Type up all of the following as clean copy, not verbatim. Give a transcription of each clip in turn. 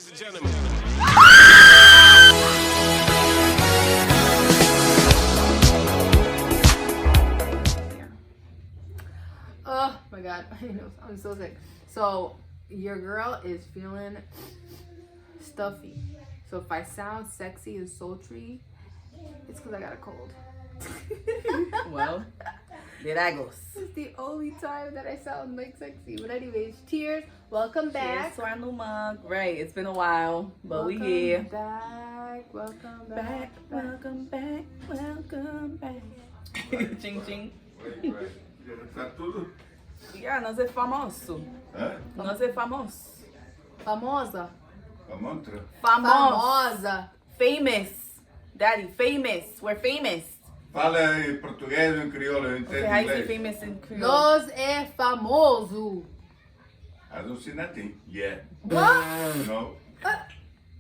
Ladies and gentlemen. Oh my god, I'm so sick. So your girl is feeling stuffy. So if I sound sexy and sultry, it's because I got a cold. Well, there that goes. It's the only time that I sound like sexy. But anyways, cheers. Welcome back. Cheers to our new mug. Right, it's been a while, but Welcome we here. back. Welcome back. Welcome back. Welcome back. Tchim, tchim. Tá tudo? Yeah, nós é famoso. Hã? Nós é famoso. Famosa. A mantra? Famosa. Famous. Daddy, famous. We're famous. Fala em português ou em crioulo, eu entendo Okay, how you say inglês. famous in Creole? Nós é famoso. I don't see nothing yet. What? No,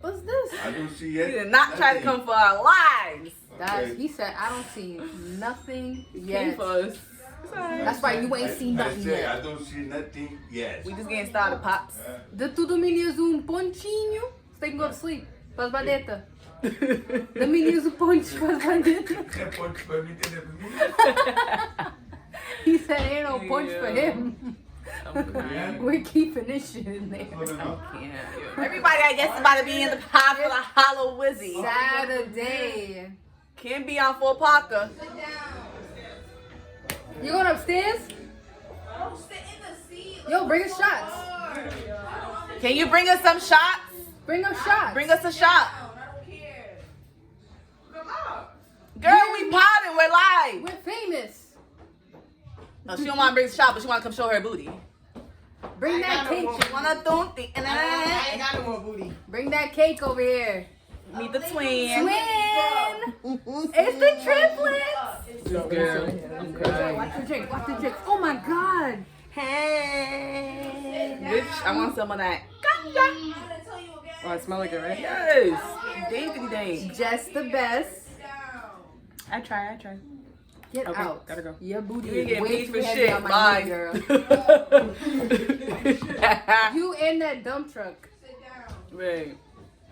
What's this? I don't see He yet. did not try to come for our lives. Guys, Okay. he said, I don't see nothing Came yet. for us. That's why you ain't seen I nothing say yet. I don't see nothing yet. We just getting started, pops. De tudo meninos pontinho. Você tem que go to sleep. Faz badeta. De meninos pontinho. Faz badeta. É ponto pra mim, entendeu? Pra mim. He said ain't no punch for Yeah. him. I'm crying. We're keeping this shit in there. Everybody, I guess, is about to be in the pot for the Hollow Wizzy. Saturday. Can't be on for Parker. You going upstairs? Yo, bring us shots. Can you bring us some shots? Bring us shots. Bring us a shot. Girl, we potting. We're live. We're famous. No, she don't want to bring a shot, but she want to come show her booty. Bring that cake. She want to do it. I ain't got no more booty. Bring that cake over here. Meet the twin. Twin. It's the triplets. Girl. Watch the drink. Watch the drink. Oh my god. Hey. Bitch, I want some of that. Oh, I smell like it, right? Yes. Dankity dank. Just the best. I try. Get Okay, out. gotta go. Your booty You ain't is getting way paid too for heavy shit. on my Bye. knee, girl. You in that dump truck. Right.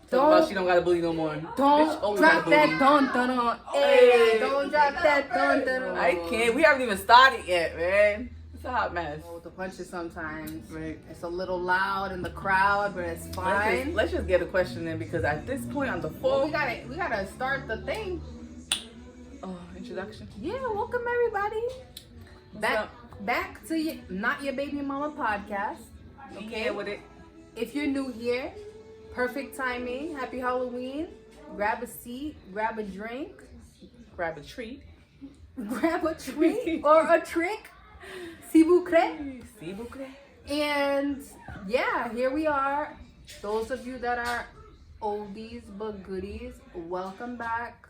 Don't- Talk about she don't got a booty no more. Don't Bitch always drop got a that booty. dun dun dun. Hey. Hey, don't drop that dun dun dun. I can't. We haven't even started yet, man. It's a hot mess. Oh, the punches sometimes. Right. It's a little loud in the crowd, but it's fine. Let's just get a question in because at this point on the Well, full we gotta start the thing. introduction. Yeah, welcome everybody. What's Back to your Not Your Baby Mama podcast. Okay, with it. If you're new here, perfect timing. Happy Halloween. Grab a seat, grab a drink, Grab a treat. grab a treat or a trick. S'il vous plaît. S'il vous plaît. And yeah, here we are. Those of you that are oldies but goodies, welcome back.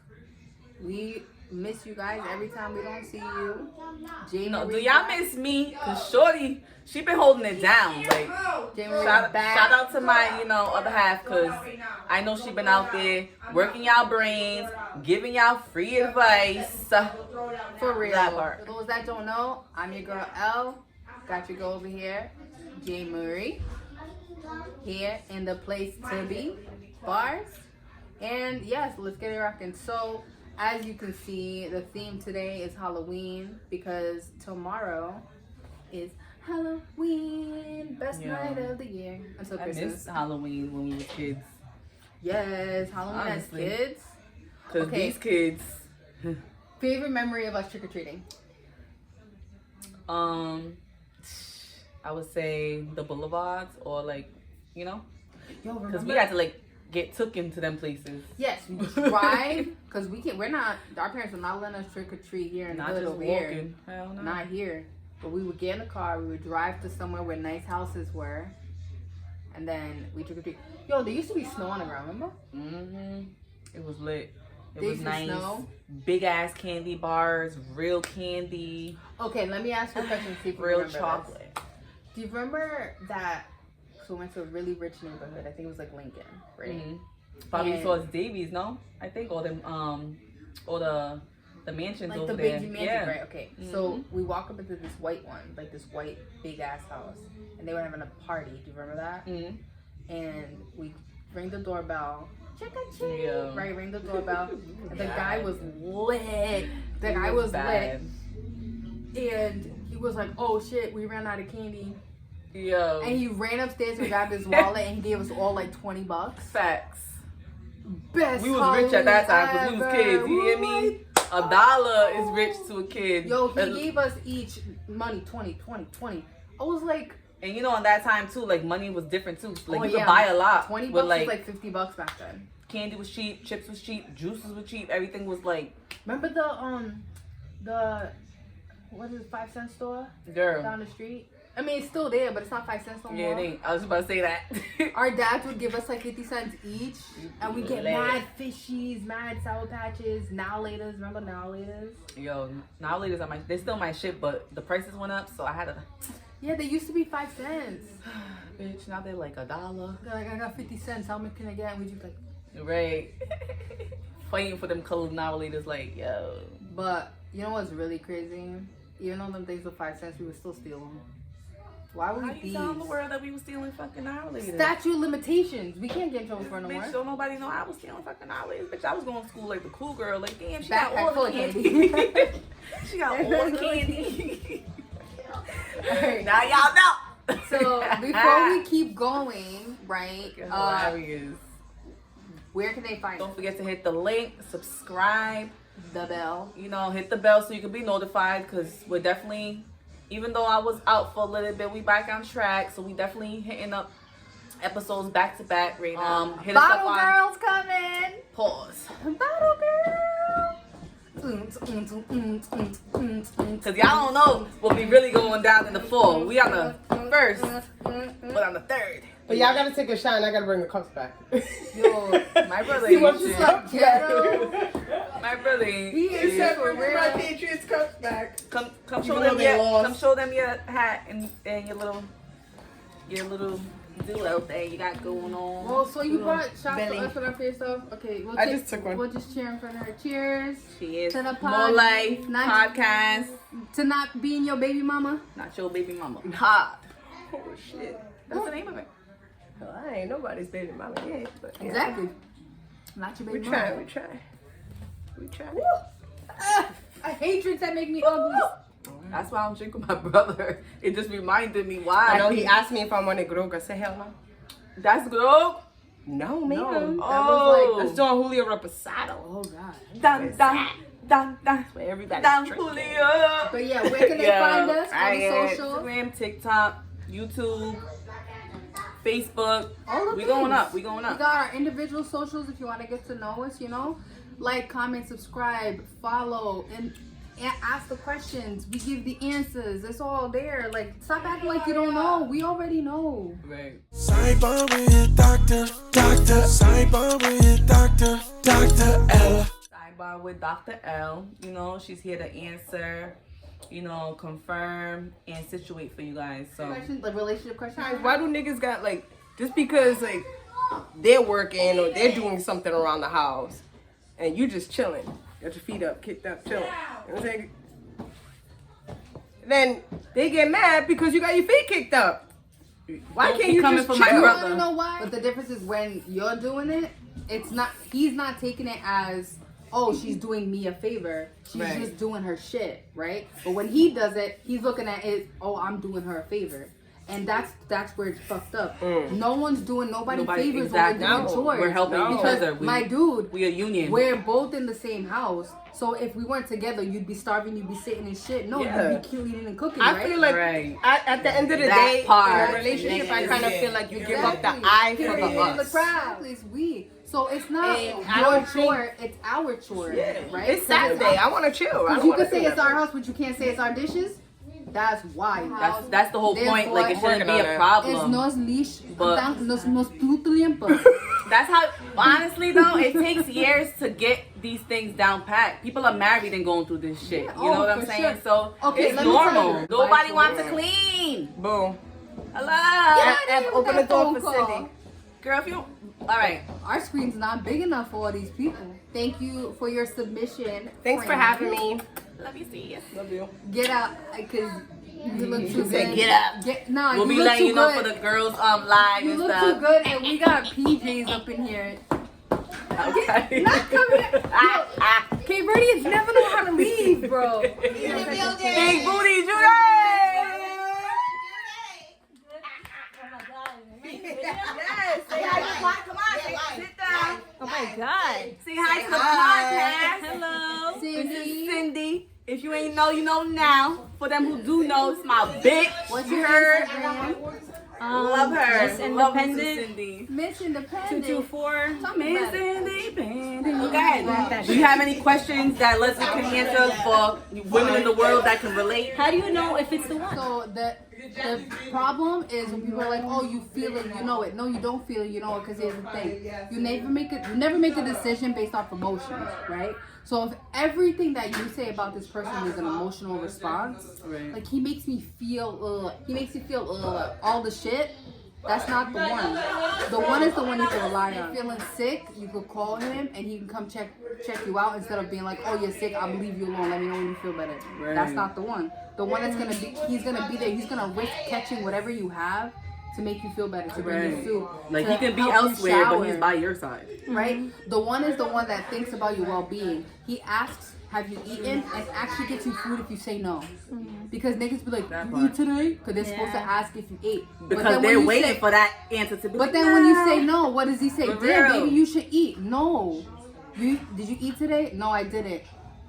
We miss you guys every time we don't see you. Jamie, No, do y'all miss me? Cause Shorty, she been holding it down. Like Jamie shout back. out to my other half, cause I know she been out there working y'all brains, giving y'all free advice. For real. That part. For those that don't know, I'm your girl L. Got your girl over here, J Marie. Here in the place to be, bars. And yes, let's get it rocking. So, as you can see, the theme today is Halloween because tomorrow is Halloween, best Yeah. night of the year until I Christmas. missed Halloween when we were kids. Yes, Halloween Honestly. as kids. Cause Okay. these kids, Favorite memory of us trick or treating? I would say the boulevards or like, Yo, cause we had to like get took into them places. Yes, we drive because we can't. We're not. Our parents will not let us trick or treat here in the Not hood just over here. walking. Hell no. Not here. But we would get in a car. We would drive to somewhere where nice houses were, and then we trick or treat. Yo, there used to be snow on the ground. Remember? It was lit. It There was used to nice. snow? Big ass candy bars, real candy, Okay, let me ask you a question. See if you real remember chocolate. This. Do you remember that? So we went to a really rich neighborhood. I think it was like Lincoln, right? Probably And- towards Davies, no? I think all them all the mansions Like over the there. big mansion, yeah. right? Okay. So we walk up into this white one, like this white big ass house, and they were having a party. Do you remember that? Mhm. And we ring the doorbell. Yeah. Right, ring the doorbell. And the guy was lit. The guy was lit. And he was like, oh shit, we ran out of candy. Yo. And he ran upstairs and grabbed his wallet and he gave us all like $20. Facts. Best We was rich at that time because we was Halloween kids. You hear me? $1 is rich to a kid. Yo, he gave us each money, 20. I was like, and you know, in that time too, like money was different too. Like oh, you could yeah. buy a lot. $20 with, was like $50 back then. Candy was cheap, chips was cheap, juices were cheap. Everything was like. Remember the what is it, 5-cent store Girl. down the street? I mean, it's still there, but it's not 5 cents no more. Yeah, it ain't. I was about to say that. Our dads would give us like 50 cents each, and we get Lit. mad fishies, mad Sour Patches, Now Laters. Remember Now Laters? Yo, now ladies are they're still my shit, but the prices went up, so I had to. Yeah, they used to be 5 cents. Bitch, now they're like $1. They're like, I got 50 cents. How much can I get? And we just like, Right. Fighting for them colored now ladies, like yo. but you know what's really crazy? Even though them things were 5 cents, we would still steal them. Why would How we you thieves? telling the world that we was stealing fucking now ladies? Statute of limitations. We can't get in trouble for it no more. Bitch, don't nobody know I was stealing fucking now ladies. Bitch, I was going to school like the cool girl. Like, damn, she Backpack got all full the of candy. candy. She got all the candy. Alright. Now y'all know. So before we keep going, right? Hilarious. Where can they find Don't us? forget to hit the link, subscribe, The bell. you know, hit the bell so you can be notified, because we're definitely, even though I was out for a little bit, we back on track, so we definitely hitting up episodes back to back right now. Hit us up Bottle on girls coming. pause, Bottle because y'all don't know what be really going down in the fall. We on the first, but on the third. But y'all gotta take a shot and I gotta bring the cups back. Yo, My brother See ain't what you shit. said? ghetto. My brother ain't He shit. is Except for for my real. Patriots cups back. Come You show know them they your lost. come show them your hat and your little duo thing you got going on. Well, so you brought shots Belly. for us for for yourself. Okay, I just took one. We'll just cheer in front of her. Cheers She is To the More pod. Life Not- podcast. to not being your baby mama. Not your baby mama. Ha. Oh shit. That's the name of it. Well, I ain't nobody's baby mama yet, but yeah. Exactly. Not your We baby try, mama. we try. I hate drinks that make me ugly. That's why I don't drink with my brother. It just reminded me I why. know he asked me if I wanted grog. I said hell no. That's good. No, man. No. Oh. Let's do a Julio Reposado. Oh God. Dun dun dun dun. Where everybody's Dun drinking. But yeah, where can they find us on the socials? Instagram, TikTok, YouTube, Facebook. All the We going things. up. We going We up. got our individual socials if you want to get to know us, you know. Like, comment, subscribe, follow, and ask the questions. We give the answers. It's all there. Like, stop acting like you don't know. We already know. Right. Sidebar with Dr. Sidebar with Dr. L. Sidebar with Dr. L. You know, she's here to answer, you know, confirm and situate for you guys. So Questions, like relationship questions. Guys, why do niggas got like, just because like they're working or they're doing something around the house and you just chilling, got your feet up, kicked up, chilling. You know what I'm saying? Then they get mad because you got your feet kicked up. Why Don't can't be you coming just for chill? my You brother? wanna know why? But the difference is when you're doing it, it's not. He's not taking it as, oh, she's doing me a favor. She's Right. just doing her shit, right? But when he does it, he's looking at it, oh, I'm doing her a favor. And that's where it's fucked up. No one's doing nobody favors exactly. when we're doing chores. We're helping each Because other. my dude, We a union. we're both in the same house. So if we weren't together, you'd be starving, you'd be sitting and shit. No, Yeah. you'd be cleaning and cooking, I right? feel like Right. at the end of the That day, part. in a relationship, I kind of feel like you give up the Exactly. I for Period. the us. Exactly. It's we. So it's not And I your don't think- chore, it's our chore, right? It's Saturday. I want to chill. I Because don't you wanna can say do it's our nothing. house, but you can't say it's our dishes. That's why. That's the whole point. Like, it shouldn't Working be on a that. Es problem. nos lixo. But- Nos tu tiempo. That's how, honestly though, it takes years to get these things down pat. People are married and going through this shit. You know what I'm for saying? sure. So Okay, it's let me tell normal. you. Nobody Like, wants to yeah. clean. Boom. Hello. Yeah. And with open that the door phone for call. Cindy. Girl, if you don't, all right. Our screen's not big enough for all these people. Thank you for your submission. Thanks for friend. having me. Love you, see ya. Love you. Get out, because You look too said, good. "Get up." Nah, We'll you be look letting too you know good. for the girls live You and look too stuff. good, and we got PJs up in here. Okay. Not coming. K Birdie never know how to leave, bro. Big booty Judy. Yes. Say hi to the podcast. Come on, sit down. Oh my God. Say hi to the podcast. Hello. This is Cindy. Cindy. If you ain't know, you know now. For them who do know, it's my bitch. What's You your heard? Instagram? Love her. Miss Love me some Independent. Cindy. Miss Independent. 224. Tell me Miss about it. Independent. Okay. Do you have any questions that Leslie can answer for women in the world that can relate? How do you know if it's the one? So the problem is when people are like, "Oh, you feel it, you know it." No, you don't feel it, you know it. Because here's the thing: you never make a decision based off emotions, right? So if everything that you say about this person is an emotional response, like he makes me feel all the shit. That's not the one. The one is the one you can rely on. If you're feeling sick, you could call him and he can come check you out instead of being like, "Oh, you're sick. I'm gonna leave you alone. Let me know when you feel better." That's not the one. The one that's gonna be, he's gonna be there. He's gonna risk catching whatever you have to make you feel better, to bring you soup. Like to he can be help you elsewhere, but he's shower, by your side. right? The one is the one that thinks about your well-being. He asks, "Have you eaten?" and actually gets you food if you say no. Because niggas be like, "You eat today?" Because they're supposed to ask if you ate. Because they're waiting for that answer to be. But then when you say no, what does he say? For Damn, real. baby, you should eat. No. Did you eat today? No, I didn't.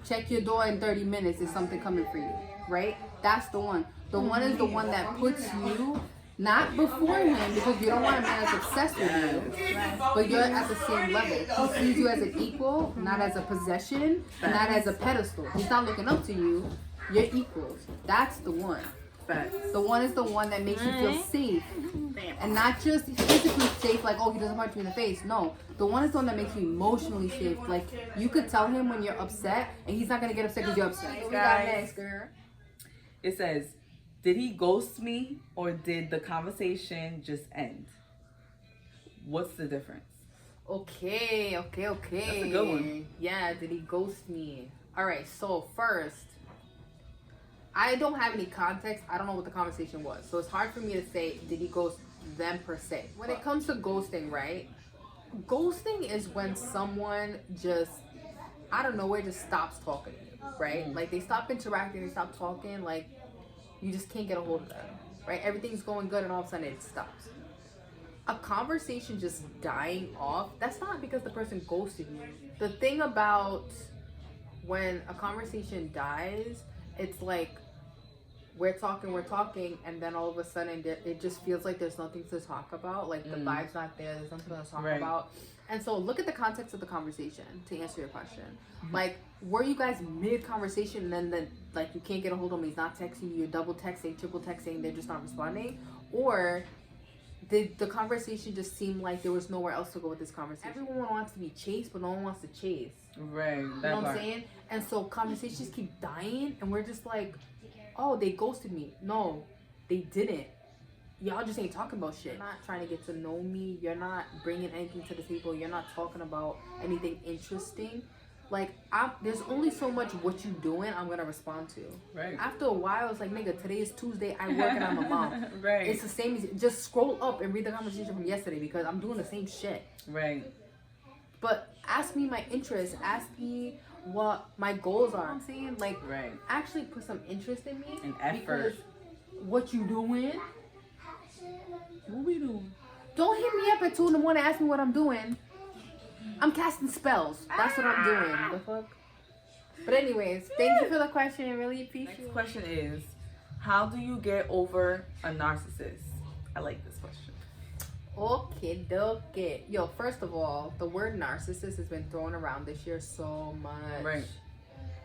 Check your door in 30 minutes. Is something coming for you? Right? That's the one. The one is the one that puts you not before him, because you don't want a man that's obsessed with you, but you're at the same level. He sees you as an equal, not as a possession, not as a pedestal. He's not looking up to you. You're equals. That's the one. The one is the one that makes you feel safe. And not just physically safe, like, "Oh, he doesn't punch me in the face." No. The one is the one that makes you emotionally safe. Like, you could tell him when you're upset, and he's not going to get upset because you're upset. What we got next, girl? It says, "Did he ghost me or did the conversation just end?" What's the difference? Okay. That's a good one. Yeah, did he ghost me? All right, so first, I don't have any context. I don't know what the conversation was. So it's hard for me to say, did he ghost them per se. When it comes to ghosting, right? Ghosting is when someone just, out of nowhere, just stops talking to you, right? Like, they stop interacting, they stop talking, like, you just can't get a hold of them, right? Everything's going good and all of a sudden it stops. A conversation just dying off, that's not because the person ghosted you. The thing about when a conversation dies, it's like we're talking, and then all of a sudden it just feels like there's nothing to talk about. Like the vibe's not there, there's nothing to talk about. And so look at the context of the conversation to answer your question. Like, were you guys mid-conversation and then like you can't get a hold of him, he's not texting you, you're double texting, triple texting, they're just not responding? Or did the conversation just seem like there was nowhere else to go with this conversation? Everyone wants to be chased, but no one wants to chase. Right. You know what I'm saying? And so conversations keep dying, and we're just like, oh, they ghosted me. No, they didn't. Y'all just ain't talking about shit. You're not trying to get to know me. You're not bringing anything to the table. You're not talking about anything interesting. Like, there's only so much what you doing I'm gonna respond to. Right. After a while, it's like, nigga, today is Tuesday. I work and I'm a mom. Right. It's the same as, just scroll up and read the conversation from yesterday because I'm doing the same shit. Right. But ask me my interests. Ask me what my goals are. I'm saying, like, actually put some interest in me. And effort. Because what you doing? What we doing? Don't hit me up at 2 in the morning and ask me what I'm doing. I'm casting spells. That's what I'm doing. The fuck? But anyways, thank you for the question. I really appreciate it. Next question is, how do you get over a narcissist? I like this question. Okay, dokie. Yo, first of all, the word narcissist has been thrown around this year so much. Right.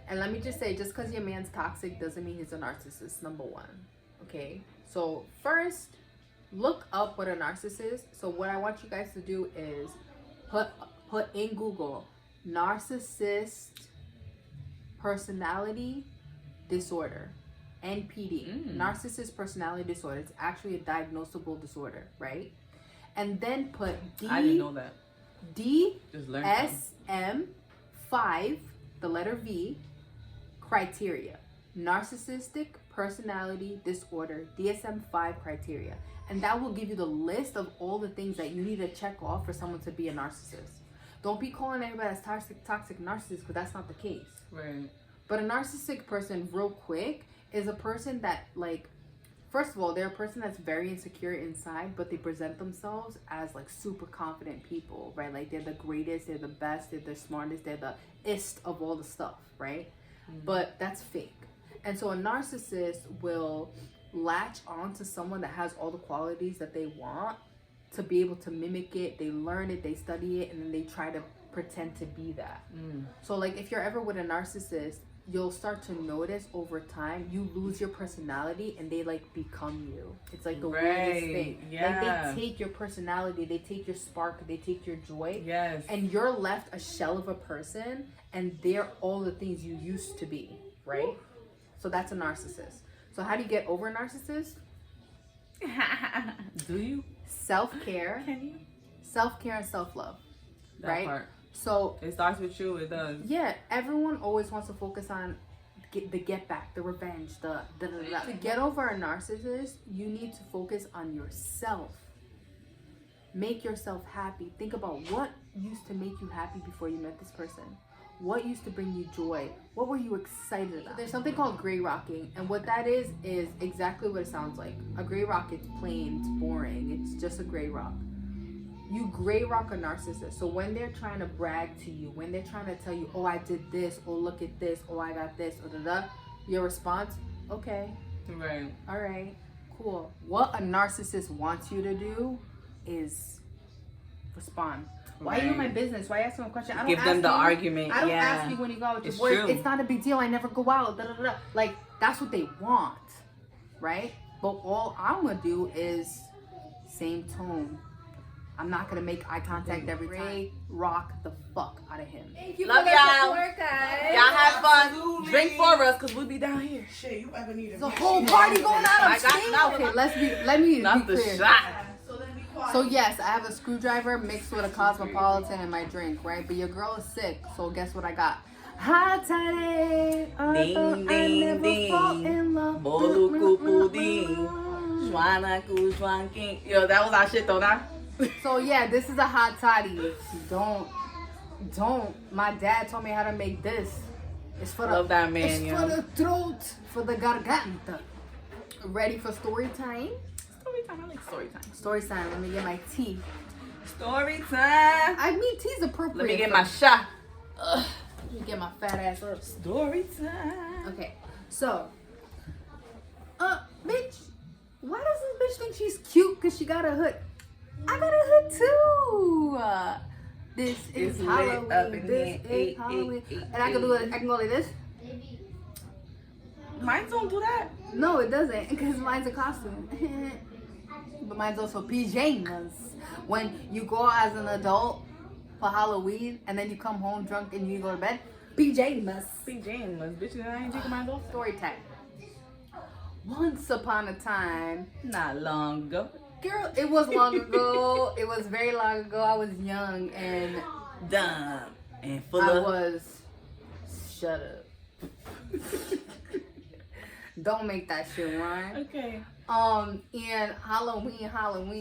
And let me just say, just because your man's toxic doesn't mean he's a narcissist, number one. Okay? So first, look up what a narcissist is. So what I want you guys to do is put in Google narcissist personality disorder, NPD. Narcissist personality disorder. It's actually a diagnosable disorder, right? And then put I didn't know that. Just learned DSM-5, the letter V, criteria. Narcissistic personality disorder DSM-5 criteria, and that will give you the list of all the things that you need to check off for someone to be a narcissist. Don't be calling everybody as toxic narcissist, because that's not the case. Right. But a narcissistic person, real quick, is a person that, like, first of all, they're a person that's very insecure inside, but they present themselves as like super confident people, right? Like they're the greatest, they're the best, they're the smartest, they're the ist of all the stuff, right? But that's fake. And so a narcissist will latch on to someone that has all the qualities that they want to be able to mimic it. They learn it, they study it, and then they try to pretend to be that. So like if you're ever with a narcissist, you'll start to notice over time you lose your personality and they like become you. It's like the weirdest thing. Like they take your personality, they take your spark, they take your joy. Yes. And you're left a shell of a person, and they're all the things you used to be, right? So that's a narcissist. So how do you get over a narcissist? Do you? Self-care. Can you? Self-care and self-love. That right? part. So It starts with you. It does. yeah, everyone always wants to focus on the get back, the revenge, the da-da-da-da. To get over a narcissist, you need to focus on yourself. Make yourself happy. Think about what used to make you happy before you met this person. What used to bring you joy? What were you excited about? There's something called gray rocking, and what that is exactly what it sounds like. A gray rock, it's plain, it's boring, it's just a gray rock. You gray rock a narcissist. So when they're trying to brag to you, when they're trying to tell you, oh, I did this, oh, look at this, oh, I got this, or da-da, your response, okay, Right. all right, cool. What a narcissist wants you to do is respond. Why are you in my business? Why are you asking me a question? I don't Give ask them the you, argument. I don't Yeah. ask you when you go out with your It's boys. true. It's not a big deal. I never go out. Da, da, da, da. Like, that's what they want, right? But all I'm going to do is same tone. I'm not going to make eye contact every time. Rock the fuck out of him. Thank you Love for the y'all. support, guys. Y'all have fun. Drink for us, cause we'll be down here. Shit, you ever need There's a whole party going on I got upstairs. now. Okay, let me Not be the clear. shot. So yes, I have a screwdriver mixed with a cosmopolitan in my drink, right? But your girl is sick, so guess what I got? Hot toddy. Ding, I ding, never ding. fall in love. Bolu kupuding. Shwana kushwanking. Yo, that was our shit though, nah? So yeah, this is a hot toddy. Don't. My dad told me how to make this. It's for Love the. that man, It's yo. for the throat, for the garganta. Ready for story time? Story time. I like story time. Story time. Let me get my tea. Story time. I mean, tea's appropriate. Let me get for- my shot. Let me get my fat ass up. Story time. Okay, so, bitch, why does this bitch think she's cute because she got a hood? I got a hood too. This is It's lit up Halloween. in This here. is Halloween. And I can do it. I can go like this. Mine don't do that. No, it doesn't, because mine's a costume. But mine's also pajamas. When you go as an adult for Halloween and then you come home drunk and you go to bed, pajamas. Pajamas, bitches. I ain't taking mine off. Story time. Once upon a time, Not long ago. girl, it was long ago. It was very long ago. I was young and Dumb and full I of. was. Shut up. Don't make that shit rhyme. Okay. And Halloween.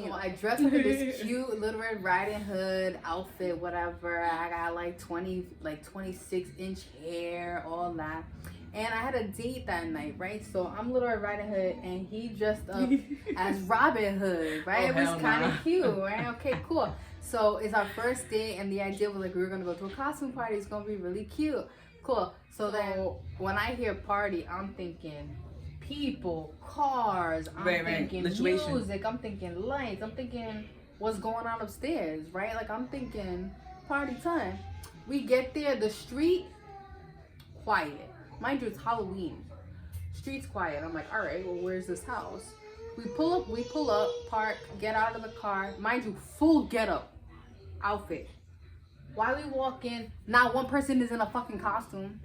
So I dressed up in this cute Little Red Riding Hood outfit, whatever. I got like 26-inch hair, all that. And I had a date that night, right? So I'm Little Red Riding Hood, and he dressed up as Robin Hood, right? Oh, It was hell kind of nah. cute, right? Okay, cool. So it's our first date, and the idea was like we were gonna go to a costume party. It's gonna be really cute, cool. So then when I hear party, I'm thinking people, cars. I'm Right, thinking situation. music. I'm thinking lights. I'm thinking what's going on upstairs, right? Like I'm thinking party time. We get there, the street quiet. Mind you, it's Halloween. Street's quiet. I'm like, all right, well, where's this house? We pull up, park, get out of the car. Mind you, full get up outfit. While we walk in, not one person is in a fucking costume.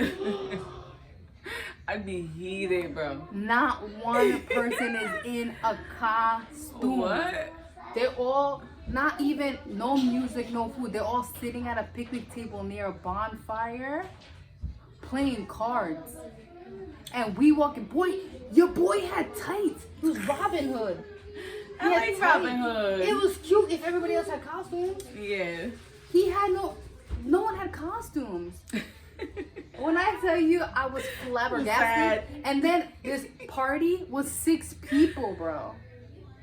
I'd be heated, bro. Not one person is in a costume. What? They're all, not even, no music, no food. They're all sitting at a picnic table near a bonfire playing cards. And we walking, boy, your boy had tights. He was Robin Hood. I like Robin Hood. It was cute if everybody else had costumes. Yeah. He had no one had costumes. When I tell you, I was flabbergasted. And then this party was 6 people, bro.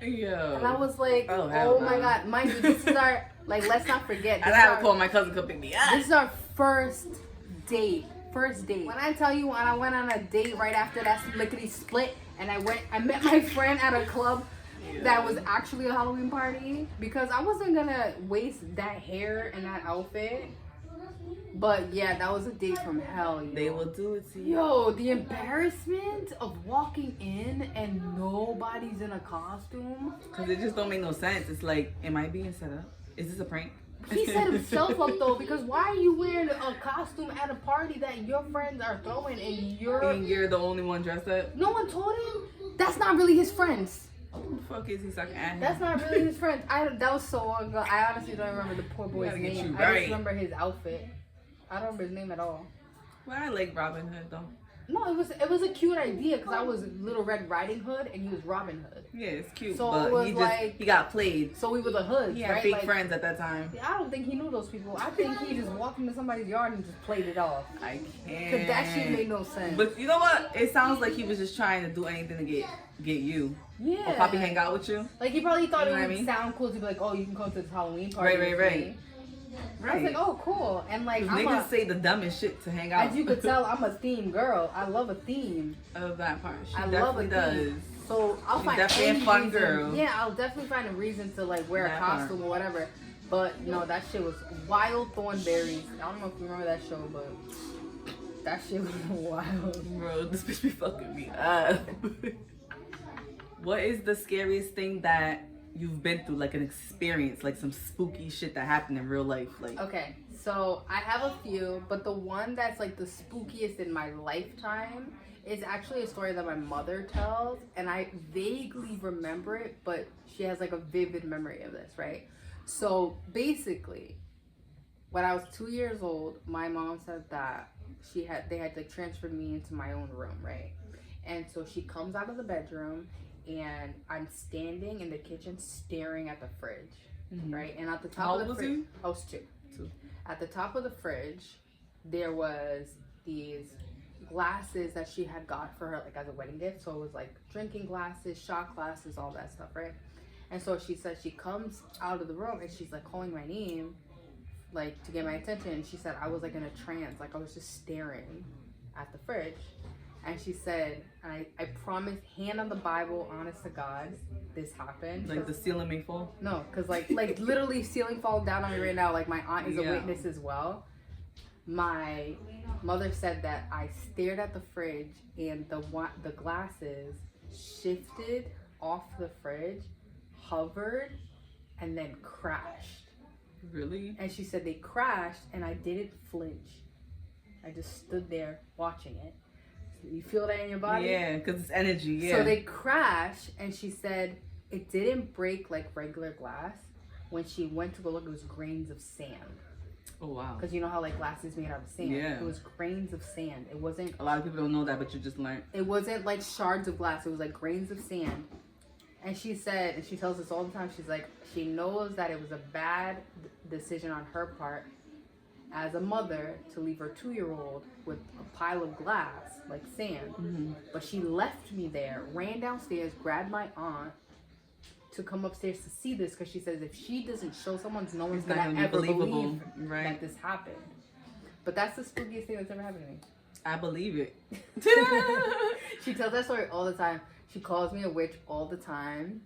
Yo. And I was like, hell oh my no. God. Mind you, this is our, like, let's not forget. I had to call my cousin to pick me up. This is our first date. First date. When I tell you, when I went on a date right after that lickety split, and I met my friend at a club that was actually a Halloween party, because I wasn't gonna waste that hair and that outfit. But yeah, that was a date from hell. Yo. They will do it to you. Yo, the embarrassment of walking in and nobody's in a costume. Because it just don't make no sense. It's like, am I being set up? Is this a prank? He set himself up though, because why are you wearing a costume at a party that your friends are throwing and you're the only one dressed up? No one told him. That's not really his friends. Who the fuck is he sucking at him? That's not really his friends. That was so long ago. I honestly don't remember the poor boy's gotta get name. you I right. just remember his outfit. I don't remember his name at all. Well, I like Robin Hood though. No, it was a cute idea because I was Little Red Riding Hood and he was Robin Hood. Yeah, it's cute. So but it was he got played. So we were the hoods, He had right? fake Like, friends at that time. I don't think he knew those people. I think he just walked into somebody's yard and just played it off. I can't. Cause that shit made no sense. But you know what? It sounds like he was just trying to do anything to get you. Yeah. Or probably hang out with you. Like he probably thought You know it what would I mean? sound cool to be like, oh, you can come to this Halloween party. Right. with me. I was like, oh, cool. And like, Niggas say the dumbest shit to hang out. as you could tell, I'm a theme girl. I love a theme. Of that part. She I love a definitely theme. does. So I'll She's find definitely any a fun reason. girl. Yeah, I'll definitely find a reason to like wear That a costume part. or whatever. But no, that shit was Wild Thornberries. I don't know if you remember that show, but that shit was wild. Bro, this bitch be fucking me up. What is the scariest thing that you've been through, like an experience, like some spooky shit that happened in real life? Like, Okay, so I have a few, but the one that's like the spookiest in my lifetime is actually a story that my mother tells, and I vaguely remember it, but she has like a vivid memory of this, right? So basically, when I was 2 years old, my mom said that they had like transferred me into my own room, right? And so she comes out of the bedroom, and I'm standing in the kitchen staring at the fridge, right? And at the top How of old the was fridge, you? I was 2. At the top of the fridge, there was these glasses that she had got for her like as a wedding gift. So it was like drinking glasses, shot glasses, all that stuff, right? And so she said she comes out of the room and she's like calling my name, like to get my attention. And she said I was like in a trance, like I was just staring at the fridge. And she said, I promise, hand on the Bible, honest to God, this happened. like the ceiling may fall? No, because like literally ceiling falling down on me right now. Like my aunt is a Yeah. witness as well. My mother said that I stared at the fridge and the glasses shifted off the fridge, hovered, and then crashed. Really? And she said they crashed and I didn't flinch. I just stood there watching it. You feel that in your body? Yeah, because it's energy, yeah. So they crashed, and she said it didn't break like regular glass. When she went to go look, it was grains of sand. Oh, wow. Because you know how like glass is made out of sand. Yeah. It was grains of sand. It wasn't. A lot of people don't know that, but you just learned. It wasn't like shards of glass. It was like grains of sand. And she said, and she tells us all the time. She's like, she knows that it was a bad decision on her part as a mother to leave her 2-year-old with a pile of glass, like sand. But she left me there, ran downstairs, grabbed my aunt to come upstairs to see this, because she says if she doesn't show someone, no one's It's not gonna gonna be ever believable, believe right? that this happened. But that's the spookiest thing that's ever happened to me. I believe it. She tells that story all the time. She calls me a witch all the time.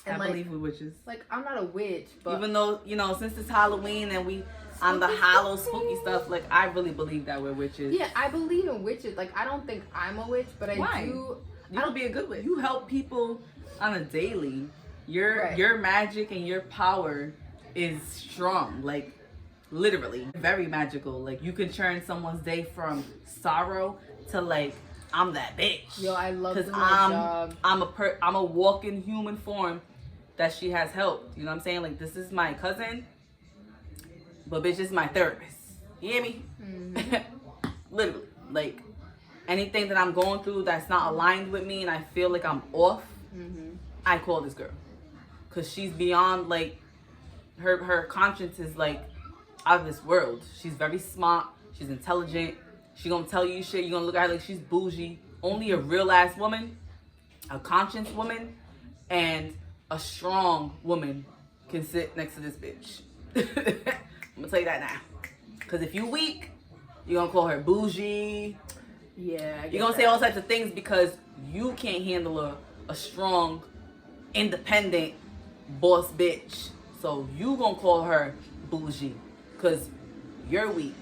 And I like, believe with witches. like I'm not a witch, but Even though, you know, since it's Halloween and we on the hollow spooky stuff, like I really believe that we're witches. yeah, I believe in witches. Like I don't think I'm a witch, but I Why? do. You could be a good witch. You help people on a daily. Right. Your magic and your power is strong. Like literally very magical. Like you can turn someone's day from sorrow to like I'm that bitch. Yo, I love Because doing my job. I'm a walking human form that she has helped. You know what I'm saying? Like this is my cousin, but bitch is my therapist. You hear me? Mm-hmm. Literally, like anything that I'm going through that's not aligned with me and I feel like I'm off, I call this girl. Because she's beyond, like, her conscience is, like, out of this world. She's very smart. She's intelligent. She gonna tell you shit. You gonna look at her like she's bougie. Only a real ass woman, a conscious woman, and a strong woman can sit next to this bitch. I'm gonna tell you that now. Because if you weak, you're gonna call her bougie. Yeah. You're gonna say all types of things because you can't handle a strong, independent boss bitch. So you gonna call her bougie because you're weak.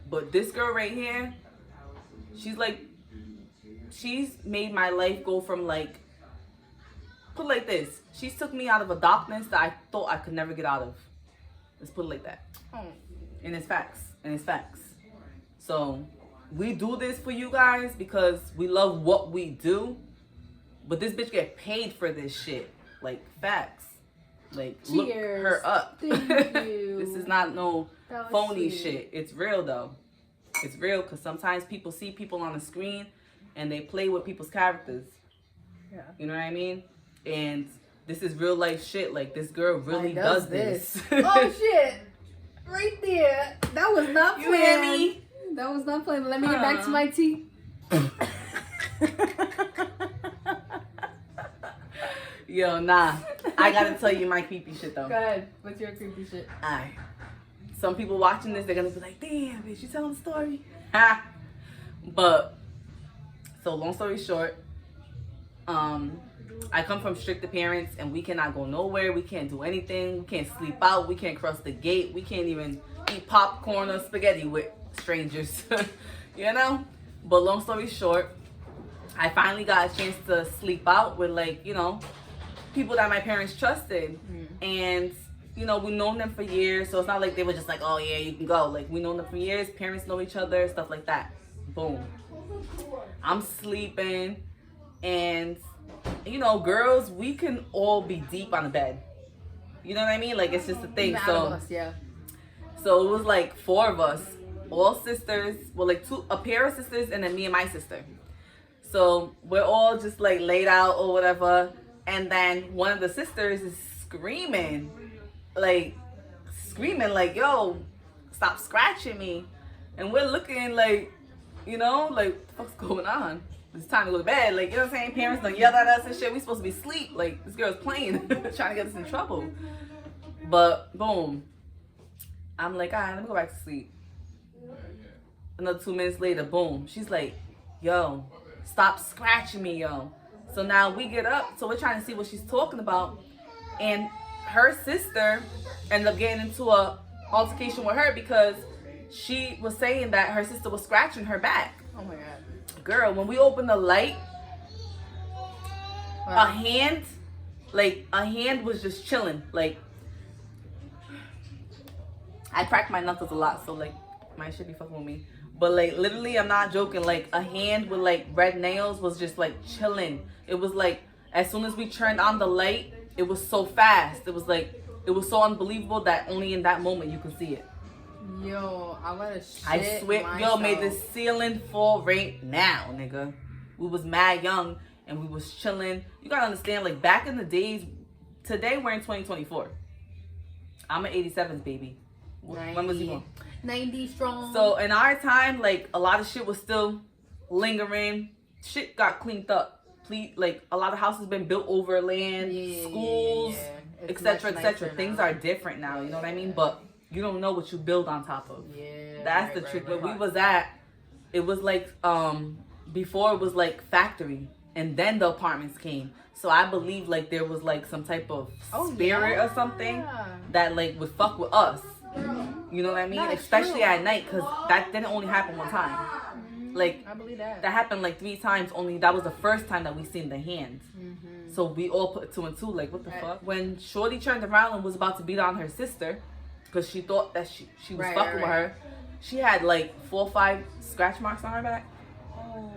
But this girl right here, she's made my life go from like, put it like this. She's took me out of a darkness that I thought I could never get out of. Let's put it like that. And it's facts. And it's facts. So we do this for you guys because we love what we do. But this bitch get paid for this shit. Like, facts. Like, Cheers. look her up. Thank you. This is not no That was phony sweet. shit. It's real though. It's real because sometimes people see people on the screen and they play with people's characters. Yeah. You know what I mean? And this is real life shit. Like, this girl really I does this. Oh shit! Right there. That was not You planned. hear me? That was not planned. Let me get back to my tea. Yo, nah. I gotta tell you my creepy shit though. Go ahead. What's your creepy shit? Alright. Some people watching this, they're gonna be like, damn, bitch, you telling the story? Ha! But, so long story short, I come from strict parents and we cannot go nowhere. We can't do anything. We can't sleep out. We can't cross the gate. We can't even eat popcorn or spaghetti with strangers. You know? But long story short, I finally got a chance to sleep out with, like, you know, people that my parents trusted. And, you know, we've known them for years. So it's not like they were just like, oh yeah, you can go. Like, we known them for years. Parents know each other, stuff like that. Boom. I'm sleeping and, you know, girls, we can all be deep on the bed. You know what I mean? Like, it's just a thing. None So of us, yeah. so it was like 4 of us, all sisters. Well, like a pair of sisters and then me and my sister. So we're all just like laid out or whatever. And then one of the sisters is screaming, like, yo, stop scratching me. And we're looking like, you know, like, what the fuck's going on? It's time to go to bed. Like, you know what I'm saying? Parents done yelled at us and shit. We supposed to be asleep. Like, this girl's playing, trying to get us in trouble. But, boom. I'm like, all right, let me go back to sleep. Another 2 minutes later, boom. She's like, yo, stop scratching me, yo. So now we get up. So we're trying to see what she's talking about. And her sister ended up getting into a altercation with her because she was saying that her sister was scratching her back. Oh my god. Girl, when we opened the light, Wow. a hand was just chilling. Like, I crack my knuckles a lot, so like, my shit be fucking with me. But like, literally, I'm not joking. Like, a hand with like red nails was just like chilling. It was like, as soon as we turned on the light, it was so fast. It was like, it was so unbelievable that only in that moment you could see it. Yo, I want to shit I swear, yo, made the ceiling fall right now, nigga. We was mad young and we was chilling. You gotta understand, like, back in the days, today we're in 2024. I'm an 87s baby. When was he born? 90 strong. So in our time, like, a lot of shit was still lingering. Shit got cleaned up. Like, a lot of houses been built over land, schools, etc., etc. Things are different now, you know what I mean? But you don't know what you build on top of. Yeah. That's the trick. Where we was at, it was like, before it was like factory, and then the apartments came. So I believe like there was like some type of spirit or something that like would fuck with us. You know what I mean? That's Especially true. at night, because that didn't only happen one time. Like, I believe that. that happened like 3 times. Only that was the first time that we seen the hands. So we all put 2 and 2. Like, what the fuck? When Shorty turned around and was about to beat on her sister, because she thought that she was fucking with her, she had like 4 or 5 scratch marks on her back. Oh,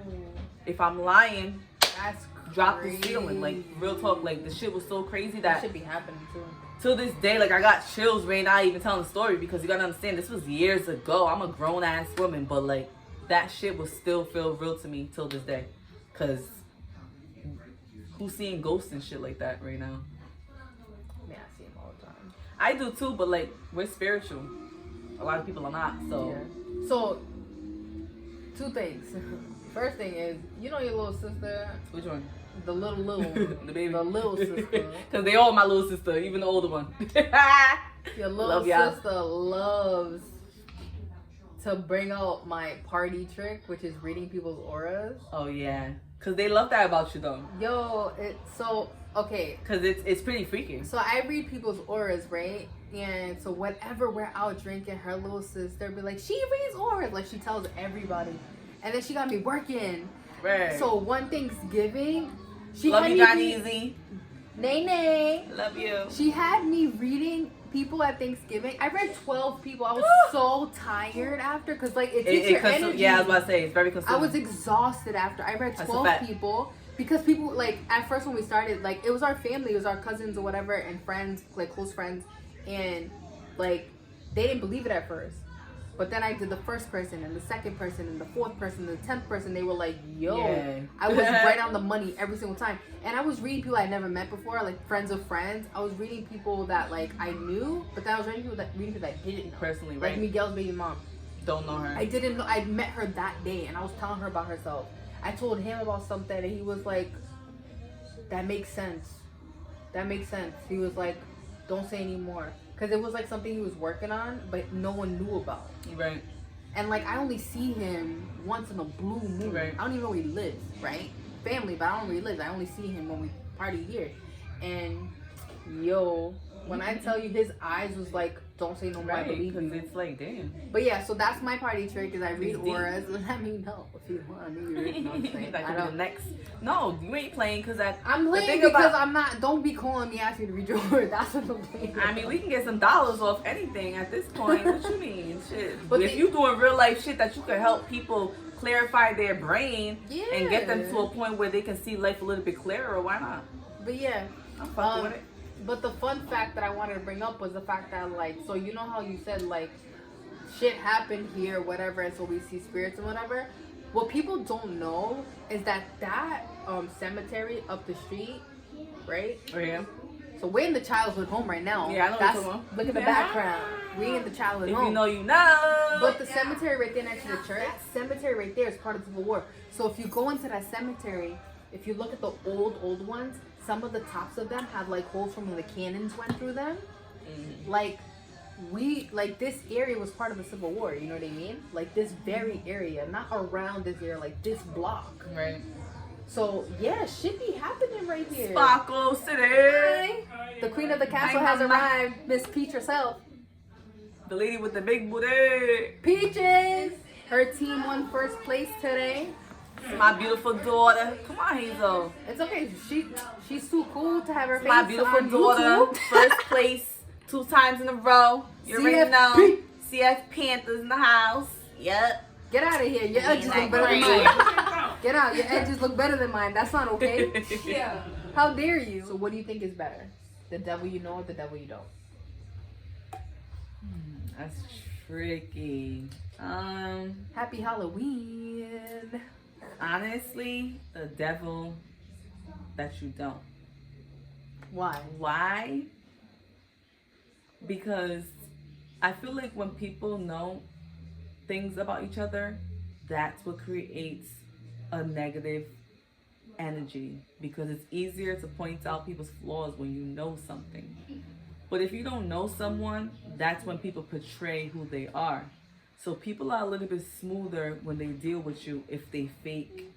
If I'm lying, that's drop the crazy. ceiling. Like, real talk. Like, the shit was so crazy that should be happening too. to this day, like, I got chills right now even telling the story, because you gotta understand, this was years ago. I'm a grown ass woman, but like, that shit will still feel real to me till this day. Cause who's seeing ghosts and shit like that right now? Yeah, I see him all the time. I do too, but like we're spiritual. A lot of people are not. So Yeah. So, two things. First thing is, you know your little sister, which one? the little The baby. the little sister. Cause they all my little sister, even the older one. Your little Love y'all. sister loves to bring out my party trick, which is reading people's auras. Oh yeah, cause they love that about you though. Yo, it's so okay. Cause it's pretty freaky. So I read people's auras, right? And so whenever we're out drinking, her little sister be like, she reads auras, like she tells everybody. And then she got me working. Right. So one Thanksgiving, she love had you, me John read- Easy. Nay. Love you. She had me reading people at Thanksgiving. I read 12 people. I was so tired after because like it takes your energy. Yeah, I was about to say it's very consuming. I was exhausted after. I read That's a 12 fact. people because people like at first when we started, like it was our family, it was our cousins or whatever and friends, like close friends, and like they didn't believe it at first. But then I did the first person and the second person and the fourth person and the 10th person. They were like, yo, Yeah. I was right on the money every single time. And I was reading people I never met before, like friends of friends. I was reading people that like I knew, but then I was reading people that I didn't know. Personally, Like right? Miguel's baby mom. Don't know her. I didn't know. I met her that day, and I was telling her about herself. I told him about something, and he was like, "That makes sense. That makes sense." He was like, "Don't say anymore," because it was like something he was working on, but no one knew about. Right. And like I only see him once in a blue moon. Right. I don't even know where he lives. Right? Family, but I don't know where he lives. I only see him when we party here. And yo, when I tell you, his eyes was like, "Don't say no more. I Right. believe Because you." it's like, damn. But yeah, so that's my party trick is I read It's deep. auras. Let me know if you want me to read. No, I'm saying. That I could be the don't. next. No, you ain't playing because I'm playing because I'm not. Don't be calling me asking to read your aura. That's what I'm playing. I mean, we can get some dollars off anything at this point. What you mean? Shit. But if they- you doing real life shit that you can help people clarify their brain and get them to a point where they can see life a little bit clearer, why not? But yeah, I'm fucking with it. but the fun fact that I wanted to bring up was the fact that like, so you know how you said like, shit happened here, whatever, and so we see spirits and whatever. What people don't know is that cemetery up the street, right? Oh, yeah. So we're in the childhood home right now. Yeah, I know what That's, you're talking about. look at the Yeah. background. We in the childhood If home. you know, you know. But the cemetery right there next to the church, that cemetery right there is part of the Civil War. So if you go into that cemetery, if you look at the old ones, some of the tops of them have like holes from when the cannons went through them. Like this area was part of the Civil War, you know what I mean? Like this very area, not around this area, like this block. Right. So yeah, shit be happening right here. Sparkle City. Hi. The queen of the castle Hi, has Mama. arrived, Miss Peach herself. The lady with the big booty. Peaches! Her team won first place today. My beautiful daughter. Come on, Hazel. It's okay. She's too cool to have her face My beautiful on daughter. YouTube. First place 2 times in a row. You already CF know. CF Panthers in the house. Yep. Get out of here. Your edges like look better than green. mine. Get out. Your edges look better than mine. That's not okay. Yeah. How dare you? So what do you think is better? The devil you know or the devil you don't? That's tricky. Happy Halloween. Honestly, the devil that you don't. Why? Why? Because I feel like when people know things about each other, that's what creates a negative energy, because it's easier to point out people's flaws when you know something. But if you don't know someone, that's when people portray who they are. So people are a little bit smoother when they deal with you if they fake.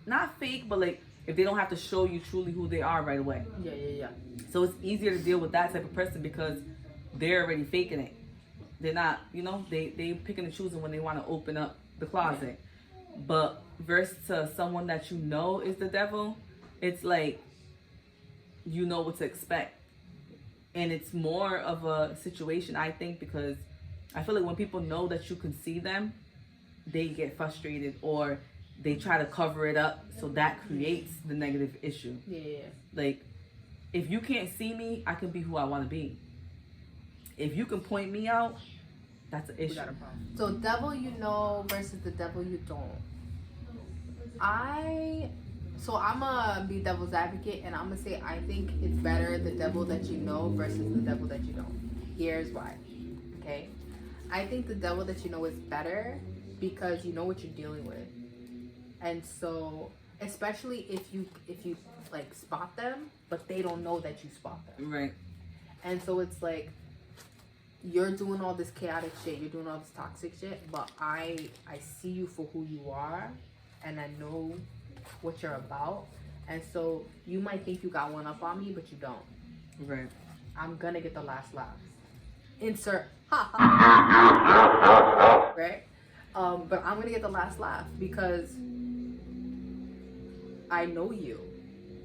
Not fake, but like if they don't have to show you truly who they are right away. Yeah. So it's easier to deal with that type of person because they're already faking it. They're not, they picking and choosing when they want to open up the closet. But versus to someone that you know is the devil, it's like you know what to expect. And it's more of a situation, I think, because I feel like when people know that you can see them, they get frustrated or they try to cover it up. So that creates the negative issue. Yeah. Like, if you can't see me, I can be who I want to be. If you can point me out, That's an we issue. got a problem. So devil you know versus the devil you don't. So I'm gonna be devil's advocate and I'm gonna say I think it's better the devil that you know versus the devil that you don't. Here's why. Okay? I think the devil that you know is better because you know what you're dealing with. And so especially if you like spot them, but they don't know that you spot them. Right. And so it's like you're doing all this chaotic shit, you're doing all this toxic shit, but I see you for who you are and I know what you're about. And so you might think you got one up on me, but you don't. Right. I'm gonna get the last laugh. Insert ha ha. Right? But I'm gonna get the last laugh because I know you,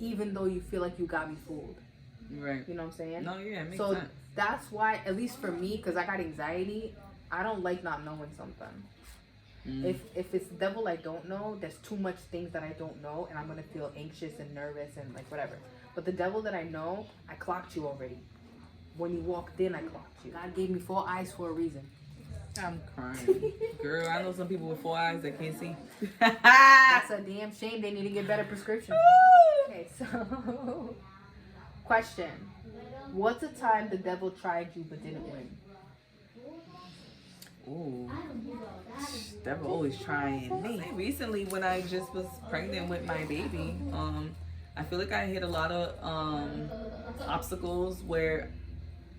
even though you feel like you got me fooled. Right. You know what I'm saying? No, yeah, it makes So sense. that's why, at least for me, because I got anxiety, I don't like not knowing something. If it's the devil I don't know, there's too much things that I don't know, and I'm gonna feel anxious and nervous and like whatever. But the devil that I know, I clocked you already. When you walked in, I clocked you. God gave me 4 eyes for a reason. I'm crying. Girl, I know some people with 4 eyes that can't see. That's a damn shame. They need to get better prescriptions. Okay, so question: what's a time the devil tried you but didn't win? Ooh. Devil always trying me. Recently, when I just was pregnant with my baby, I feel like I hit a lot of obstacles where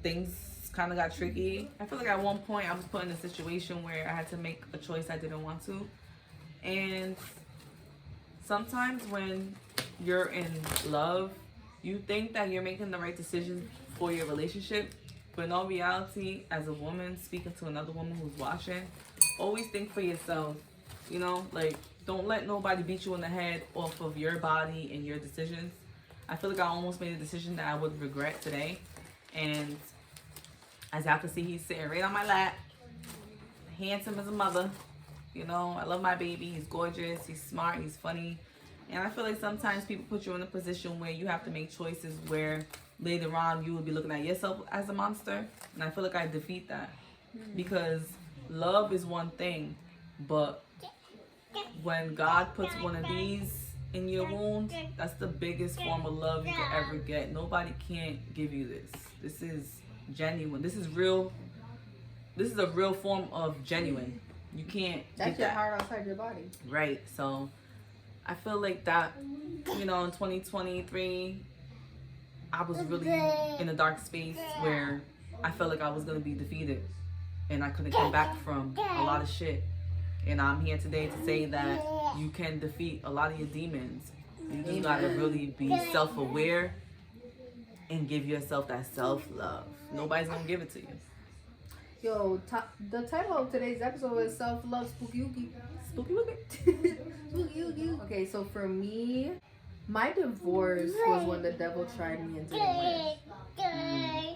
things kind of got tricky. I feel like at one point I was put in a situation where I had to make a choice I didn't want to. And sometimes when you're in love, you think that you're making the right decision for your relationship. But in all reality, as a woman speaking to another woman who's watching, always think for yourself. You know, like, don't let nobody beat you in the head off of your body and your decisions. I feel like I almost made a decision that I would regret today. And as y'all can see, he's sitting right on my lap. Handsome as a mother. You know, I love my baby. He's gorgeous. He's smart. He's funny. And I feel like sometimes people put you in a position where you have to make choices where later on you will be looking at yourself as a monster. And I feel like I defeat that. Because love is one thing. But when God puts one of these in your wound, that's the biggest form of love you can ever get. Nobody can't give you this. This is genuine. This is real. This is a real form of genuine. You can't That's get your that. heart outside your body. Right. So I feel like that, you know, in 2023, I was really in a dark space where I felt like I was going to be defeated and I couldn't come back from a lot of shit. And I'm here today to say that you can defeat a lot of your demons. You just got to really be self-aware and give yourself that self-love. Nobody's going to give it to you. Yo, the title of today's episode is Self-Love Spooky Ookie. Spooky wookie. Spooky Ookie. Okay, so for me, my divorce was when the devil tried me and didn't win.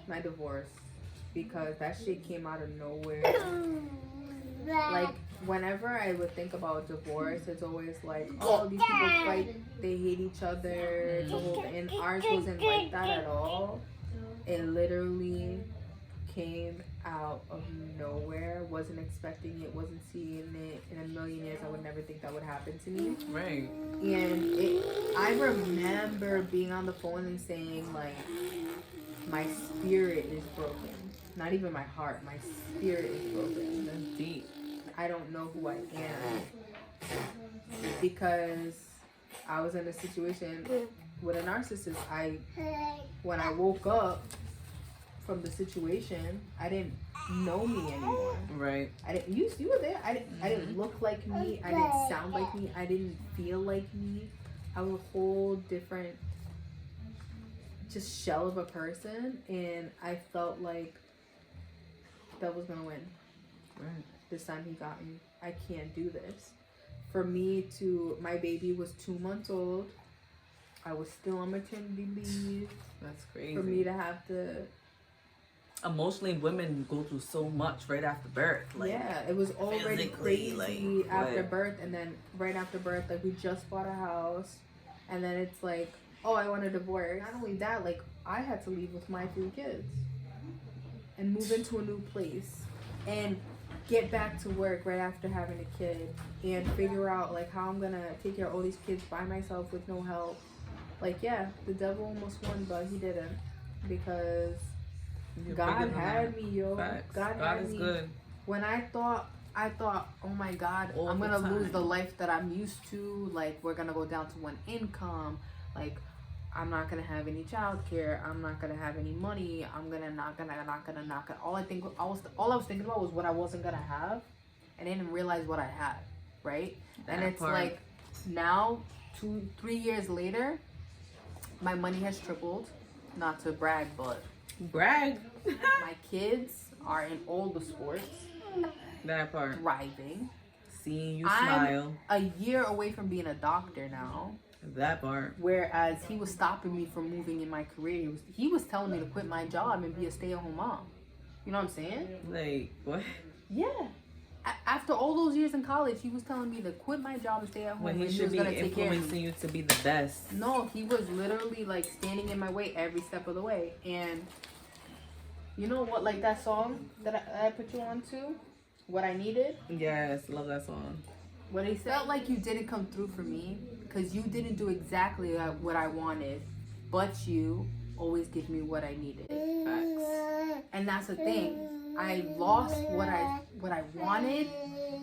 My divorce. Because that shit came out of nowhere. Like, whenever I would think about divorce, it's always like, oh, these people fight, they hate each other, it's a whole thing. And ours wasn't like that at all. It literally came out of nowhere. Wasn't expecting it, wasn't seeing it. In a million years, I would never think that would happen to me. Right. And I remember being on the phone and saying, like, my spirit is broken. Not even my heart, my spirit is broken. That's deep. I don't know who I am. Because I was in a situation with a narcissist. When I woke up from the situation, I didn't know me anymore. Right. I didn't. You were there. I didn't look like me. I didn't sound like me. I didn't feel like me. I was a whole different, just shell of a person, and I felt like that was gonna win. Right. This time he got me. I can't do this. For me my baby was 2 months old. I was still on maternity leave. That's crazy. For me to have to. Emotionally, women go through so much right after birth. Like, yeah, it was already physically, crazy like, after what? birth, and then right after birth, like, we just bought a house, and then it's like, oh, I want a divorce. Not only that, like, I had to leave with my 3 kids and move into a new place, and get back to work right after having a kid and figure out like how I'm gonna take care of all these kids by myself with no help. Like, yeah, the devil almost won, but he didn't, because You're God bigger than had that. me, yo. Facts. God God had is me. good. When I thought, oh my God, All I'm the gonna lose time. the life that I'm used to. Like, we're gonna go down to one income. Like, I'm not gonna have any childcare. I'm not gonna have any money. I'm not gonna. All I was thinking about was what I wasn't gonna have, and I didn't realize what I had, right? And That it's part. like now, 2-3 years later, my money has tripled. Not to brag, but Brag. my kids are in all the sports, That part. thriving. Seeing you I'm smile. a year away from being a doctor now. That part. Whereas he was stopping me from moving in my career. He was telling me to quit my job and be a stay-at-home mom. You know what I'm saying? Like, what? Yeah. After all those years in college, he was telling me to quit my job and stay at home. When he and should was be gonna take care of me. influencing you to be the best. No, he was literally like standing in my way every step of the way. And you know what? Like that song that I put you on to, What I Needed. Yes, love that song. What he felt like you didn't come through for me because you didn't do exactly what I wanted, but you always give me what I needed. Facts. And that's the thing. I lost what I wanted,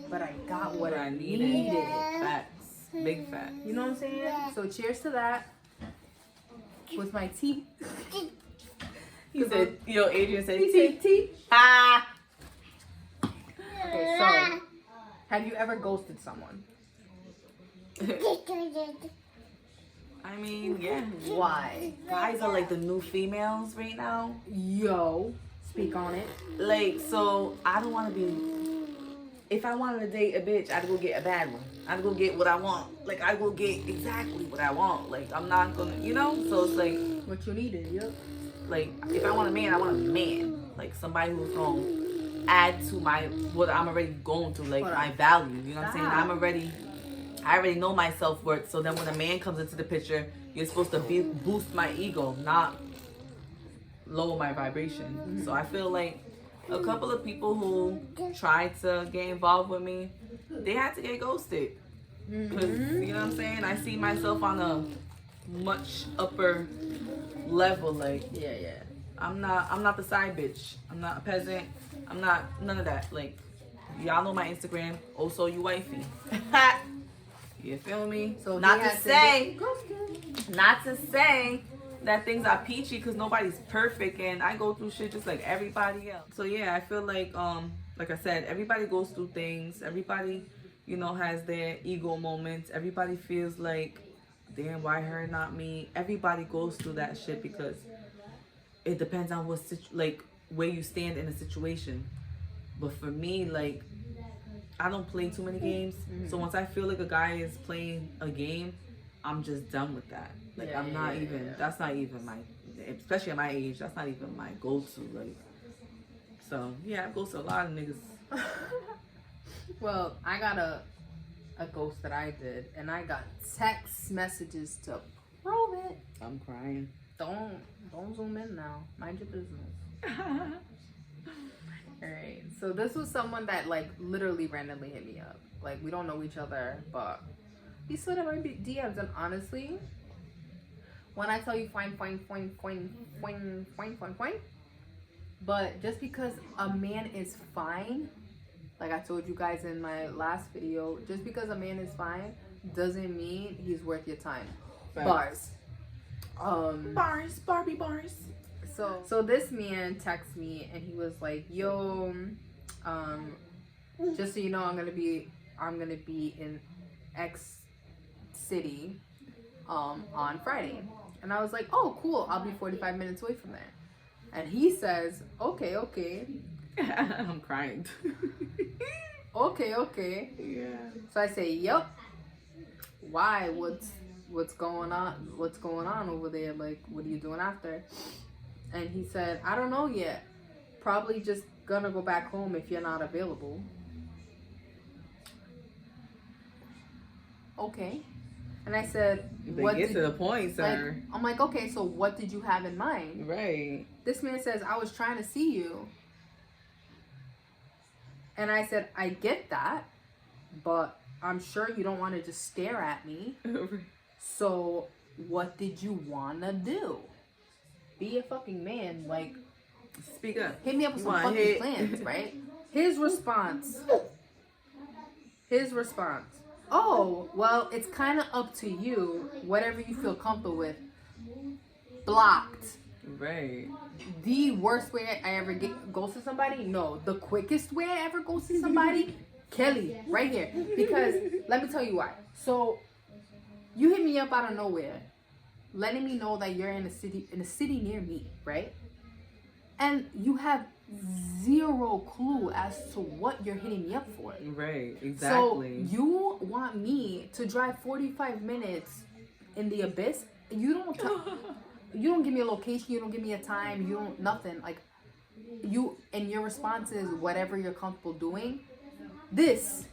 but I got what I needed. Facts. Big facts. You know what I'm saying? So cheers to that. With my tea. He said, yo, Adrian said, He said tea. ah. Okay, so have you ever ghosted someone? I mean, yeah. Why? Guys are like the new females right now. Yo, speak on it. Like, so I don't want to be. If I wanted to date a bitch, I'd go get a bad one. I'd go get what I want. Like, I'd go get exactly what I want. Like, I'm not gonna, you know? So it's like, What you needed, yep. like, if I want a man, I want a man. Like, somebody who's gonna add to what I'm already going through, like, my value. You know what I'm saying? I already know my self-worth. So then when a man comes into the picture, you're supposed to boost my ego, not lower my vibration. Mm-hmm. So I feel like a couple of people who tried to get involved with me, they had to get ghosted. Because, you know what I'm saying? I see myself on a much upper level. Like, Yeah. I'm not the side bitch. I'm not a peasant. I'm not none of that. Like, y'all know my Instagram. Also, you wifey. You feel me? So not he to had say, ghosted. not to say that things are peachy, because nobody's perfect, and I go through shit just like everybody else. So yeah, I feel like I said, everybody goes through things. Everybody, you know, has their ego moments. Everybody feels like, damn, why her, not me? Everybody goes through that shit because it depends on where you stand in a situation. But for me, like, I don't play too many games. So once I feel like a guy is playing a game, I'm just done with that. Like, I'm not even, that's not even my, especially at my age, that's not even my go-to. Like, so yeah, I ghost a lot of niggas. Well, I got a ghost that I did, and I got text messages to prove it. I'm crying. Don't zoom in now. Mind your business. Alright, so this was someone that like literally randomly hit me up. Like, we don't know each other, but he slid in my DMs, and honestly, when I tell you fine, but just because a man is fine, like I told you guys in my last video, just because a man is fine doesn't mean he's worth your time. Facts. Bars. Barbie bars. So this man texted me and he was like, yo, just so you know, I'm gonna be in X city on Friday. And I was like, oh cool, I'll be 45 minutes away from there. And he says, okay. I'm crying. Okay. Yeah. So I say, yep. Why? What's going on? What's going on over there? Like, what are you doing after? And he said, I don't know yet. Probably just gonna go back home if you're not available. Okay. And I said, They get to the point, sir. Like, I'm like, okay, so what did you have in mind? Right. This man says, I was trying to see you. And I said, I get that, but I'm sure you don't want to just stare at me. So what did you want to do? Be a fucking man. Like, Speak up. hit me up with some fucking plans, right? His response. Oh, well, it's kind of up to you. Whatever you feel comfortable with. Blocked. Right. The worst way I ever ghosted somebody? No. The quickest way I ever ghosted somebody? Kelly, right here. Because, let me tell you why. So, you hit me up out of nowhere, letting me know that you're in a city near me, right? And you have zero clue as to what you're hitting me up for. Right, exactly. So you want me to drive 45 minutes in the abyss? You don't give me a location, you don't give me a time, you don't nothing. Like you and your response is whatever you're comfortable doing. This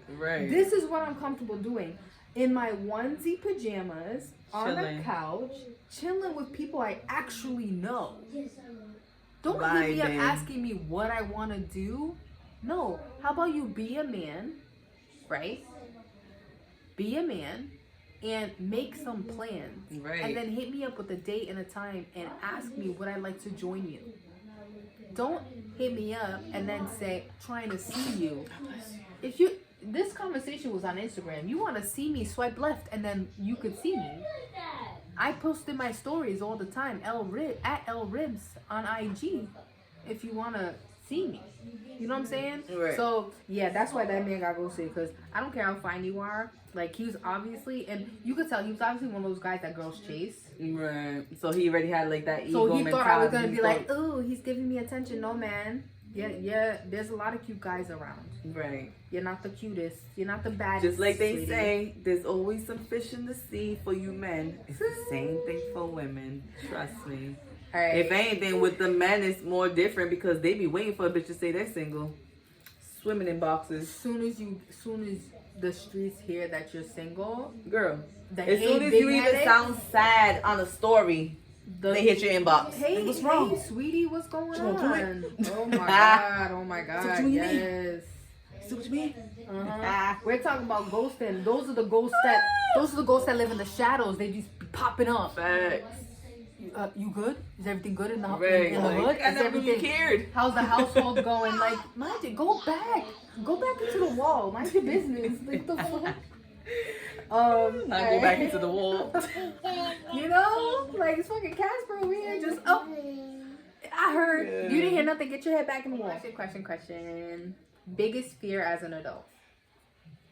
is what I'm comfortable doing. In my onesie pajamas, on a couch, chilling with people I actually know. Don't hit me up asking me what I want to do. No. How about you be a man, right? Be a man and make some plans. Right. And then hit me up with a date and a time and ask me would I like to join you. Don't hit me up and then say, trying to see you. If you... This conversation was on Instagram. You want to see me, swipe left, and then you could see me. I posted my stories all the time, at L Ribs on IG. If you want to see me, you know what I'm saying? Right. So yeah, that's why that man got ghosted. Because I don't care how fine you are. Like he was obviously, and you could tell he was obviously one of those guys that girls chase. Right. So he already had like that ego So he mentality. thought I was gonna be like, oh, he's giving me attention. No, man. Yeah. There's a lot of cute guys around. Right. You're not the cutest. You're not the baddest. Just like they sweetie. say, there's always some fish in the sea for you men. It's the same thing for women. Trust me. All right. If anything, with the men, it's more different because they be waiting for a bitch to say they're single. Swimming in boxes. Soon as the streets hear that you're single, Girl, the as soon as you even sound sad on a story, they hit your inbox. Hey, what's wrong? Hey, sweetie, what's going on? Oh my God, what you mean? yes. See what you mean? We're talking about ghosting. Those are the ghosts that live in the shadows. They just be popping up. Facts. You good? Is everything good in the Right. in the hood? I Is never really everything? cared. How's the household going? Like, mind it, go back into the wall. Mind your business. Like the fuck. Not go back into the wall. You know, like it's fucking Casper over here. Just I heard you didn't hear nothing. Get your head back in the wall. Question. Biggest fear as an adult.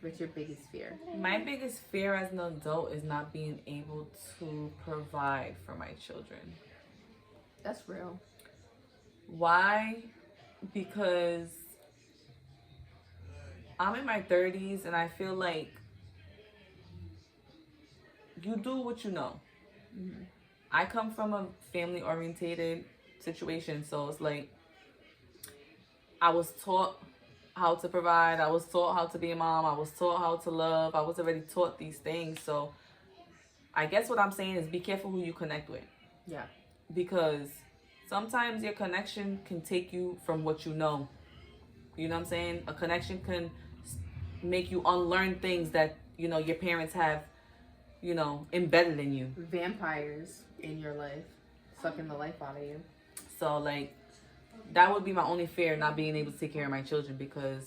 What's your biggest fear? My biggest fear as an adult is not being able to provide for my children. That's real. Why? Because I'm in my 30s and I feel like you do what you know. Mm-hmm. I come from a family orientated situation, so it's like I was taught how to provide, I was taught how to be a mom, I was taught how to love, I was already taught these things. So I guess what I'm saying is be careful who you connect with. Yeah. Because sometimes your connection can take you from what you know. You know what I'm saying? A connection can make you unlearn things that, you know, your parents have, you know, embedded in you. Vampires in your life, sucking the life out of you. So, like, that would be my only fear, not being able to take care of my children, because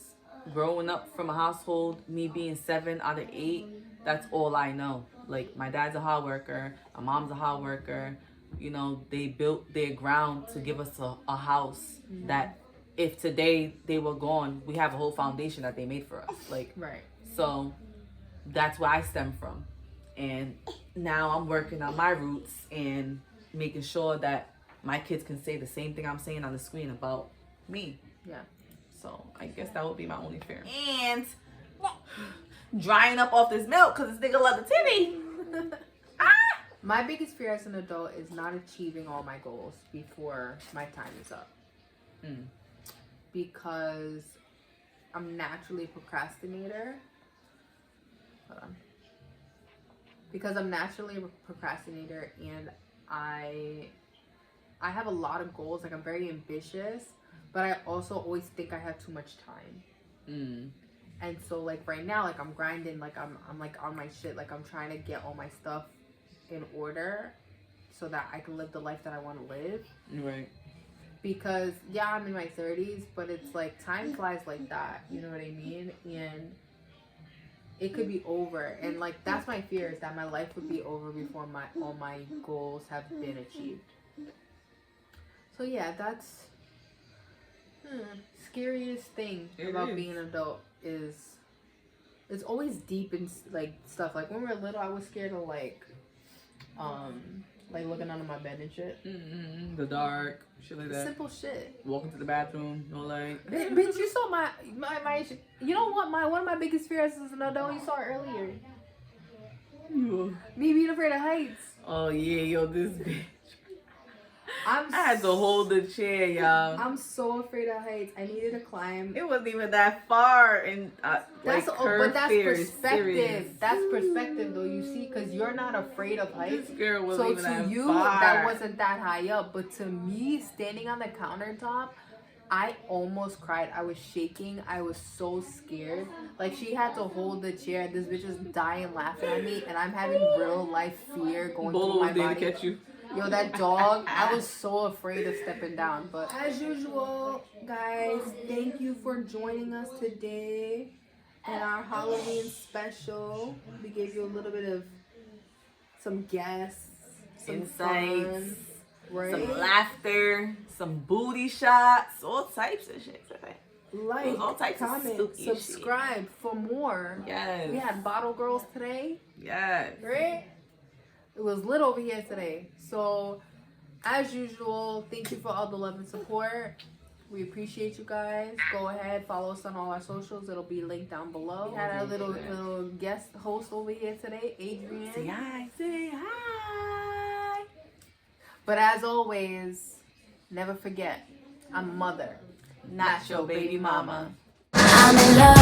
growing up from a household, me being 7 out of 8, that's all I know. Like, my dad's a hard worker, my mom's a hard worker. You know, they built their ground to give us a house that if today they were gone, we have a whole foundation that they made for us. Like, right. So that's where I stem from. And now I'm working on my roots and making sure that my kids can say the same thing I'm saying on the screen about me. Yeah. So I guess that would be my only fear. And drying up off this milk because this nigga love the titty. My biggest fear as an adult is not achieving all my goals before my time is up. Because I'm naturally a procrastinator. Hold on. Because I'm naturally a procrastinator and I have a lot of goals. Like, I'm very ambitious, but I also always think I have too much time. And so like right now, like I'm grinding, like I'm like on my shit, like I'm trying to get all my stuff in order so that I can live the life that I want to live. Right. Because yeah, I'm in my 30s, but it's like time flies like that, you know what I mean? And it could be over, and like that's my fear, is that my life would be over before all my goals have been achieved. So yeah, that's scariest thing about being an adult is it's always deep in like stuff. Like when we were little, I was scared of like looking under my bed and shit. The dark, shit like that. Simple shit. Walking to the bathroom, no light. Bitch, you saw my you know what, one of my biggest fears as an adult, you saw it earlier. Me being afraid of heights. Oh yeah, yo, this bitch. I had to hold the chair, y'all. I'm so afraid of heights. I needed to climb. It wasn't even that far, and But that's perspective. perspective. That's perspective, though. You see, because you're not afraid of heights. This girl wasn't So even to that you, far. that wasn't that high up. But to me, standing on the countertop, I almost cried. I was shaking. I was so scared. Like, she had to hold the chair. This bitch is dying laughing at me, and I'm having real life fear going through my body. To catch you. Yo, that dog, I was so afraid of stepping down. But as usual, guys, thank you for joining us today in our Halloween special. We gave you a little bit of some guests, some Insights, fun, right? some laughter, some booty shots, all types of shit. Like, all types of comment, spooky subscribe for more. Yes. We had bottle girls today, Yes. right? It was lit over here today. So, as usual, thank you for all the love and support. We appreciate you guys. Go ahead, follow us on all our socials. It'll be linked down below. We had our little guest host over here today, Adrian. Say hi. Say hi. But as always, never forget, I'm a mother, not your baby mama. I'm in love.